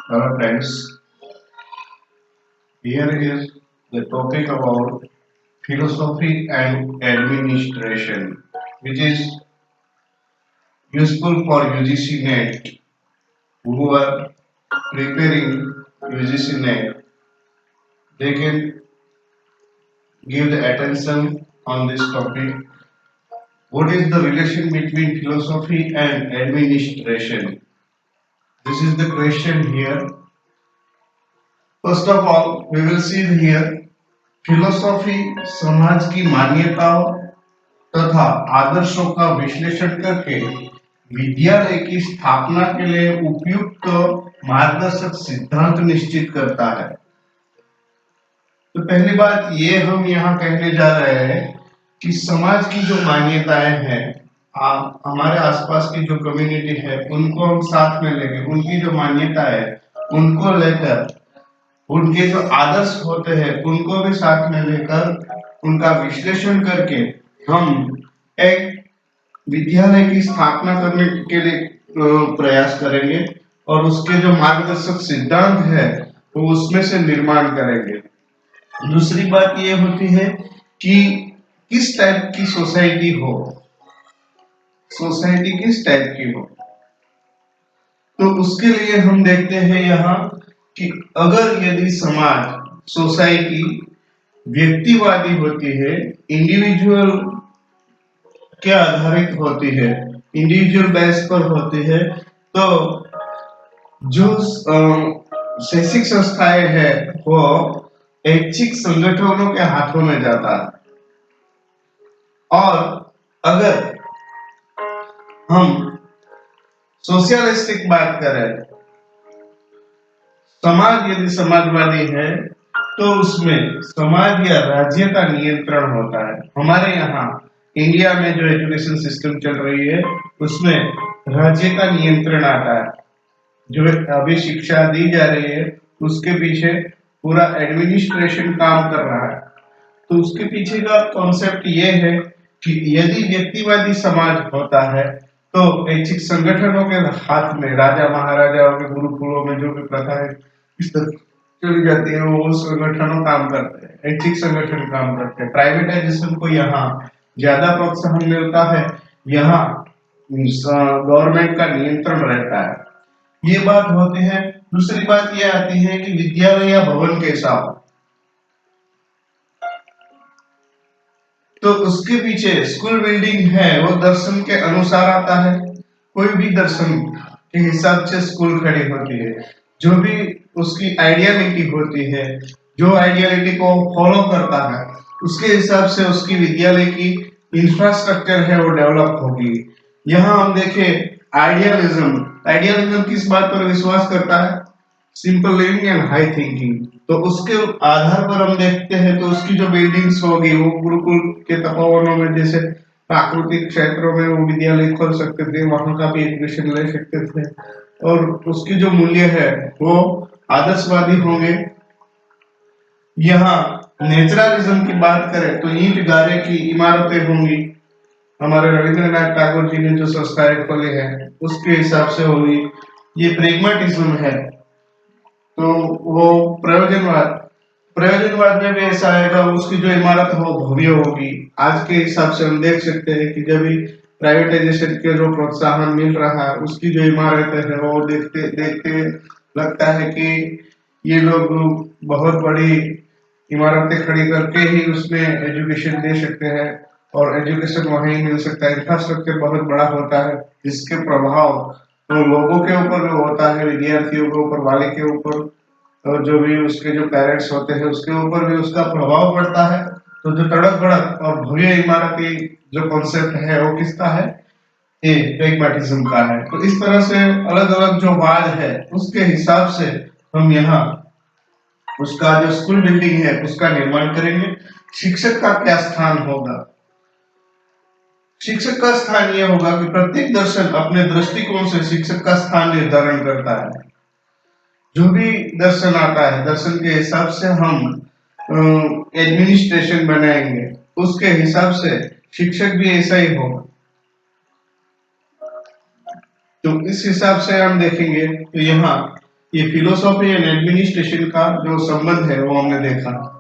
Hello friends, here is the topic about philosophy and administration, which is useful for UGC NET who are preparing UGC NET. They can give the attention on this topic. What is the relation between philosophy and administration? This is the question here. First of all, we will see here philosophy समाज की मान्यताओं तथा आदर्शों का विश्लेषण करके विद्यालय की स्थापना के लिए उपयुक्त मार्गदर्शक सिद्धांत निश्चित करता है। तो पहली बात ये हम यहाँ कहने जा रहे हैं कि समाज की जो मान्यताएं हैं, हमारे आसपास की जो कम्युनिटी है उनको हम साथ में लेके उनकी जो मान्यता है उनको लेकर उनके जो आदर्श होते हैं उनको भी साथ में लेकर उनका विश्लेषण करके हम एक विद्यालय की स्थापना करने के लिए प्रयास करेंगे और उसके जो मार्गदर्शक सिद्धांत है वो उसमें से निर्माण करेंगे। दूसरी बात ये होती है कि किस टाइप की सोसाइटी हो, सोसाइटी किस टाइप की हो, तो उसके लिए हम देखते हैं यहाँ कि अगर यदि समाज सोसाइटी व्यक्तिवादी होती है, इंडिविजुअल के आधारित होती है, इंडिविजुअल बेस पर होती है, तो जो शैक्षिक संस्थाएं है वो ऐच्छिक संगठनों के हाथों में जाता है। और अगर हम सोशलिस्टिक बात करें, समाज यदि समाजवादी है तो उसमें समाज या राज्य का नियंत्रण होता है। हमारे यहाँ इंडिया में जो एजुकेशन सिस्टम चल रही है उसमें राज्य का नियंत्रण आता है। जो अभी शिक्षा दी जा रही है उसके पीछे पूरा एडमिनिस्ट्रेशन काम कर रहा है। तो उसके पीछे का कॉन्सेप्ट ये है कि यदि व्यक्तिवादी समाज होता है तो ऐच्छिक संगठनों के हाथ में, राजा महाराजाओं के गुरुकुलों में जो भी प्रथा है इस तरह चली जाती है, वो संगठनों काम करते हैं, ऐच्छिक संगठन काम करते हैं। प्राइवेटाइजेशन को यहाँ ज्यादा प्रोत्साहन मिलता है, यहाँ गवर्नमेंट का नियंत्रण रहता है। ये बात होती है। दूसरी बात ये आती है कि विद्यालय या भवन कैसा हो, तो उसके पीछे स्कूल बिल्डिंग है वो दर्शन के अनुसार आता है। कोई भी दर्शन के हिसाब से स्कूल खड़ी होती है, जो भी उसकी आइडियलिटी होती है, जो आइडियलिटी को फॉलो करता है उसके हिसाब से उसकी विद्यालय की इंफ्रास्ट्रक्चर है वो डेवलप होगी। यहाँ हम देखें आइडियलिज्म किस बात पर विश्वास करता है? Simple living and high thinking. तो उसके आधार पर हम देखते हैं तो उसकी जो बिल्डिंग्स होगी वो गुरुकुल के तपोवनों में जैसे प्राकृतिक क्षेत्रों में वो विद्यालय खोल सकते थे, वहां का भी एजुकेशन ले सकते थे और उसकी जो मूल्य है वो आदर्शवादी होंगे। यहाँ नेचुरलिज्म की बात करें तो ईंट गारे की इमारतें होंगी। हमारे रविंद्रनाथ टैगोर जी ने जो संस्थाएं खोली है उसके हिसाब से होगी। ये प्रेगमेटिज्म है, तो वो प्रयोजनवाद में भी ऐसा आएगा, उसकी जो इमारत हो भव्य होगी। आज के हिसाब से हम देख सकते हैं कि जब भी प्राइवेटाइजेशन के जो प्रोत्साहन मिल रहा है उसकी जो इमारत है वो देखते देखते लगता है कि ये लोग बहुत बड़ी इमारतें खड़ी करके ही उसमें एजुकेशन दे सकते हैं और एजुकेशन वहीं मिल सकता है। इंफ्रास्ट्रक्चर बहुत बड़ा होता है जिसके प्रभाव तो लोगों के ऊपर भी होता है, विद्यार्थियों के ऊपर, वाले के ऊपर और जो भी उसके जो पेरेंट्स होते हैं उसके ऊपर भी उसका प्रभाव पड़ता है। तो जो तड़क भड़क और भव्य इमारती जो कॉन्सेप्ट है वो किसका है? ये प्रेगमेटिज्म का है। तो इस तरह से अलग अलग जो वाद है उसके हिसाब से हम यहाँ उसका जो स्कूल बिल्डिंग है उसका निर्माण करेंगे। शिक्षक का क्या स्थान होगा? शिक्षक का स्थान यह होगा कि प्रत्येक दर्शन अपने दृष्टिकोण से शिक्षक का स्थान निर्धारण करता है। जो भी दर्शन आता है दर्शन के हिसाब से हम एडमिनिस्ट्रेशन बनाएंगे, उसके हिसाब से शिक्षक भी ऐसा ही होगा। तो इस हिसाब से हम देखेंगे तो यहाँ ये फिलोसॉफी एंड एडमिनिस्ट्रेशन का जो संबंध है वो हमने देखा।